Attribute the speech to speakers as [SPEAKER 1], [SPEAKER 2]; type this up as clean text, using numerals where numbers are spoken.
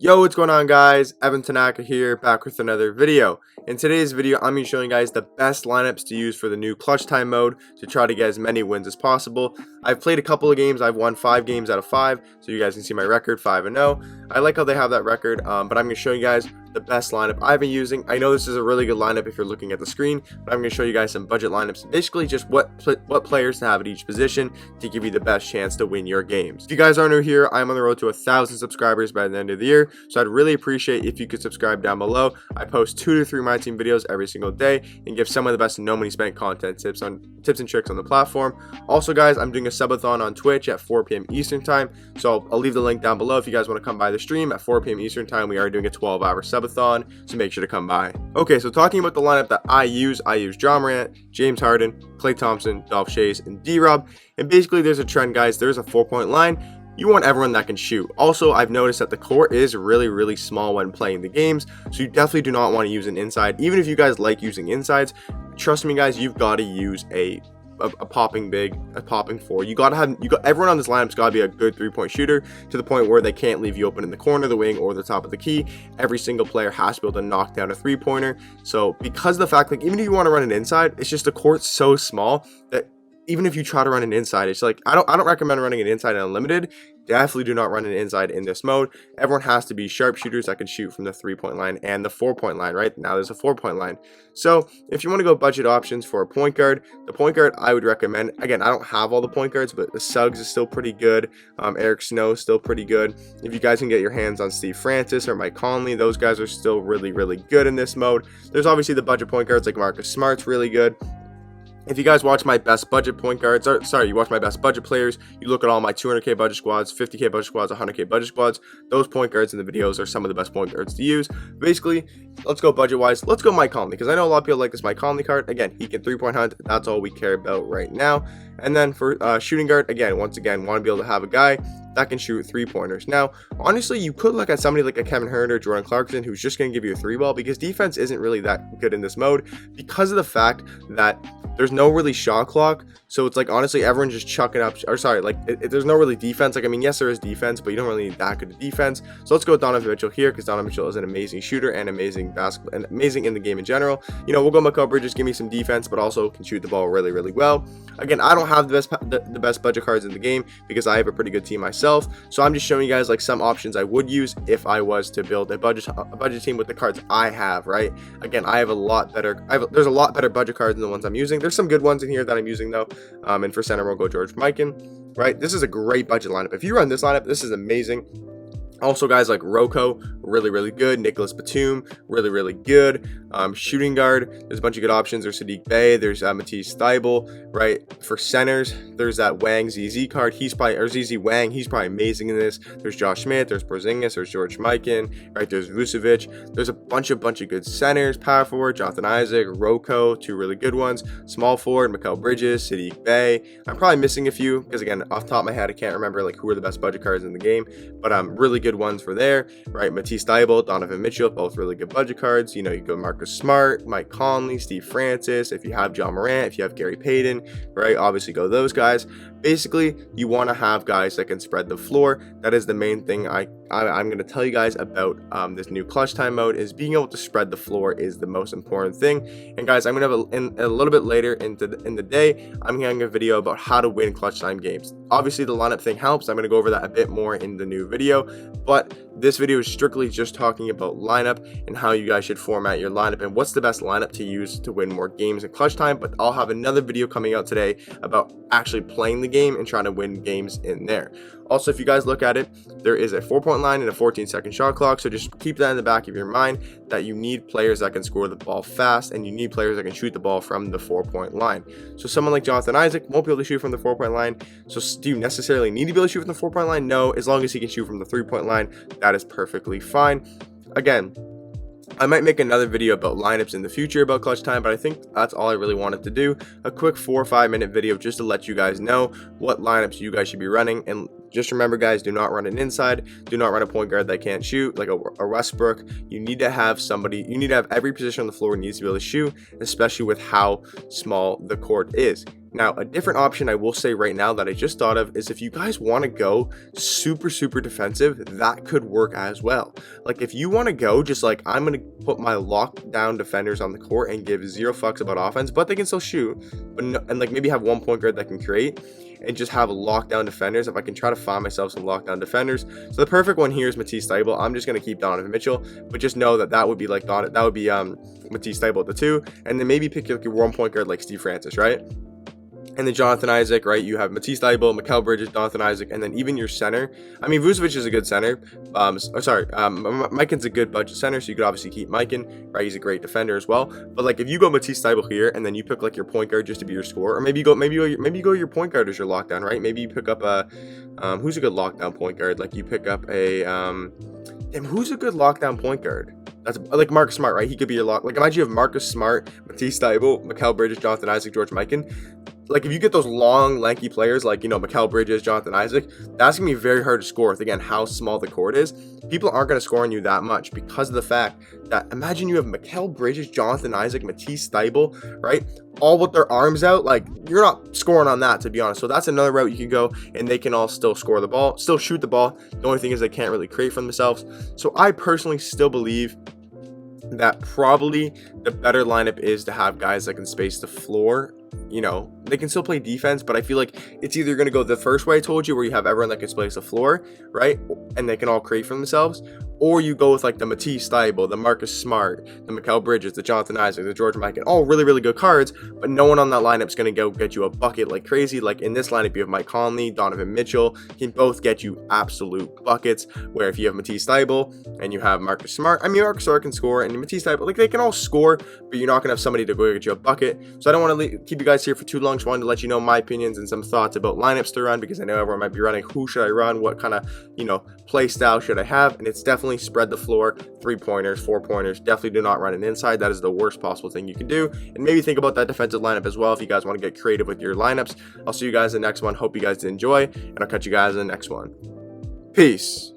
[SPEAKER 1] Yo, what's going on, guys? Evan Tanaka here, back with another video. In today's video, I'm going to be showing you guys the best lineups to use for the new clutch time mode to try to get as many wins as possible. I've played a couple of games. I've won 5 games out of 5, so you guys can see my record, 5-0. I like how they have that record, but I'm going to show you guys the best lineup I've been using. I know this is a really good lineup if you're looking at the screen, but I'm going to show you guys some budget lineups, basically just what players to have at each position to give you the best chance to win your games. If you guys are new here, I'm on the road to 1,000 subscribers by the end of the year, so I'd really appreciate if you could subscribe down below. I post 2 to 3 Myteam videos every single day and give some of the best no money spent content tips and tricks on the platform. Also, guys, I'm doing a subathon on Twitch at 4 p.m. Eastern time, so I'll leave the link down below if you guys want to come by the stream at 4 p.m. Eastern time. We are doing a 12-hour subathon, so make sure to come by. Okay, so talking about the lineup that I use Ja Morant, James Harden, Klay Thompson, Dolph Chase, and D-Rob. And basically, there's a trend, guys. There's a 4-point line. You want everyone that can shoot. Also, I've noticed that the court is really small when playing the games, so you definitely do not want to use an inside. Even if you guys like using insides, trust me, guys, you've got to use a popping big, a popping four. Everyone on this lineup's got to be a good 3-point shooter to the point where they can't leave you open in the corner, the wing, or the top of the key. Every single player has to be able to knock down a 3-pointer. So because of the fact, like, even if you want to run an inside, it's just the court's so small that even if you try to run an inside, it's like I don't recommend running an inside in unlimited. Definitely do not run an inside in this mode. Everyone has to be sharpshooters that can shoot from the 3-point line and the 4-point line. Right now, there's a 4-point line. So if you want to go budget options for a point guard, the point guard I would recommend. Again, I don't have all the point guards, but the Suggs is still pretty good. Eric Snow is still pretty good. If you guys can get your hands on Steve Francis or Mike Conley, those guys are still really good in this mode. There's obviously the budget point guards like Marcus Smart's really good. If you guys watch my best budget point guards, you watch my best budget players, you look at all my 200k budget squads, 50k budget squads, 100k budget squads, those point guards in the videos are some of the best point guards to use. Basically, let's go budget wise. Let's go Mike Conley, because I know a lot of people like this Mike Conley card. Again, he can 3-point hunt. That's all we care about right now. And then for shooting guard, once again, want to be able to have a guy that can shoot 3-pointers. Now, honestly, you could look at somebody like a Kevin Herter or Jordan Clarkson, who's just going to give you a 3-ball, because defense isn't really that good in this mode because of the fact that there's no really shot clock. So it's like, honestly, everyone's just chucking up, there's no really defense. Like, I mean, yes, there is defense, but you don't really need that good of defense. So let's go with Donovan Mitchell here, because Donovan Mitchell is an amazing shooter and amazing basketball and amazing in the game in general. You know, we'll go Mikal Bridges, give me some defense, but also can shoot the ball really well. Again, I don't have the best budget cards in the game because I have a pretty good team myself. So I'm just showing you guys like some options I would use if I was to build a budget team with the cards I have, right? Again, there's a lot better budget cards than the ones I'm using. There's some good ones in here that I'm using though. And for center, we'll go George Mikan, right? This is a great budget lineup. If you run this lineup, this is amazing. Also, guys like Rocco, really good. Nicholas Batum, really good. Shooting guard, there's a bunch of good options. There's Sadiq Bey, there's Matisse Thybulle, right? For centers, there's that Wang ZZ card. ZZ Wang, he's probably amazing in this. There's Josh Smith, there's Porzingis, there's George Mikan, right? There's Vucevic. There's a bunch of good centers. Power forward, Jonathan Isaac, Rocco, 2 really good ones. Small forward, Mikal Bridges, Sadiq Bey. I'm probably missing a few because, again, off the top of my head, I can't remember like who are the best budget cards in the game, but really good ones for there, right? Matisse Thybulle, Donovan Mitchell, both really good budget cards. You know, you go Marcus Smart, Mike Conley, Steve Francis. If you have Ja Morant, if you have Gary Payton, right? Obviously go those guys. Basically, you want to have guys that can spread the floor. That is the main thing I'm going to tell you guys about this new clutch time mode, is being able to spread the floor is the most important thing. And guys, I'm going to have a little bit later in the day, I'm having a video about how to win clutch time games. Obviously, the lineup thing helps. I'm going to go over that a bit more in the new video, but this video is strictly just talking about lineup and how you guys should format your lineup and what's the best lineup to use to win more games in clutch time. But I'll have another video coming out today about actually playing the game and trying to win games in there. Also, if you guys look at it, there is a 4-point line and a 14-second shot clock. So just keep that in the back of your mind that you need players that can score the ball fast and you need players that can shoot the ball from the 4-point line. So someone like Jonathan Isaac won't be able to shoot from the 4-point line. So do you necessarily need to be able to shoot from the 4-point line? No, as long as he can shoot from the 3-point line, that is perfectly fine. Again, I might make another video about lineups in the future about clutch time, but I think that's all I really wanted to do. A quick 4 or 5 minute video just to let you guys know what lineups you guys should be running. And just remember, guys, do not run an inside. Do not run a point guard that can't shoot, like a Westbrook. You need to have every position on the floor needs to be able to shoot, especially with how small the court is. Now, a different option I will say right now that I just thought of is if you guys want to go super defensive, that could work as well. Like if you want to go just like I'm going to put my lockdown defenders on the court and give zero fucks about offense, but they can still shoot, but no, and like maybe have one point guard that can create and just have lockdown defenders. If I can try to find myself some lockdown defenders, so the perfect one here is Matisse Thybulle. I'm just going to keep Donovan Mitchell, but just know that would be like Matisse Thybulle at the 2, and then maybe pick like your one point guard like Steve Francis, right? And then Jonathan Isaac, right? You have Matisse Thybulle, Mikal Bridges, Jonathan Isaac, and then even your center. I mean, Vucevic is a good center. Mykin's a good budget center, so you could obviously keep Mykin, right? He's a great defender as well. But like, if you go Matisse Thybulle here, and then you pick like your point guard just to be your scorer, or maybe you go your point guard as your lockdown, right? Maybe you pick up who's a good lockdown point guard? Like you pick up who's a good lockdown point guard? That's like Marcus Smart, right? He could be your lock. Like imagine you have Marcus Smart, Matisse Thybulle, Mikal Bridges, Jonathan Isaac, George Mikan. Like if you get those long, lanky players like, you know, Mikal Bridges, Jonathan Isaac, that's going to be very hard to score with, again, how small the court is. People aren't going to score on you that much because of the fact that imagine you have Mikal Bridges, Jonathan Isaac, Matisse Thybulle, right? All with their arms out. Like you're not scoring on that, to be honest. So that's another route you can go, and they can all still score the ball, still shoot the ball. The only thing is they can't really create for themselves. So I personally still believe that probably the better lineup is to have guys that can space the floor. You know, they can still play defense, but I feel like it's either going to go the first way I told you, where you have everyone that can space the floor, right? And they can all create for themselves. Or you go with like the Matisse Thybulle, the Marcus Smart, the Mikal Bridges, the Jonathan Isaac, the George Mikan, all really good cards, but no one on that lineup is going to go get you a bucket like crazy. Like in this lineup, you have Mike Conley, Donovan Mitchell, can both get you absolute buckets. Where if you have Matisse Thybulle and you have Marcus Smart, I mean, Marcus Smart can score, and Matisse Thybulle, like they can all score, but you're not going to have somebody to go get you a bucket. So I don't want to keep you guys here for too long. Just wanted to let you know my opinions and some thoughts about lineups to run, because I know everyone might be running. Who should I run? What kind of, you know, play style should I have? And it's definitely spread the floor. 3-pointers, 4-pointers. Definitely do not run an inside. That is the worst possible thing you can do. And maybe think about that defensive lineup as well if you guys want to get creative with your lineups. I'll see you guys in the next one. Hope you guys did enjoy, and I'll catch you guys in the next one. Peace.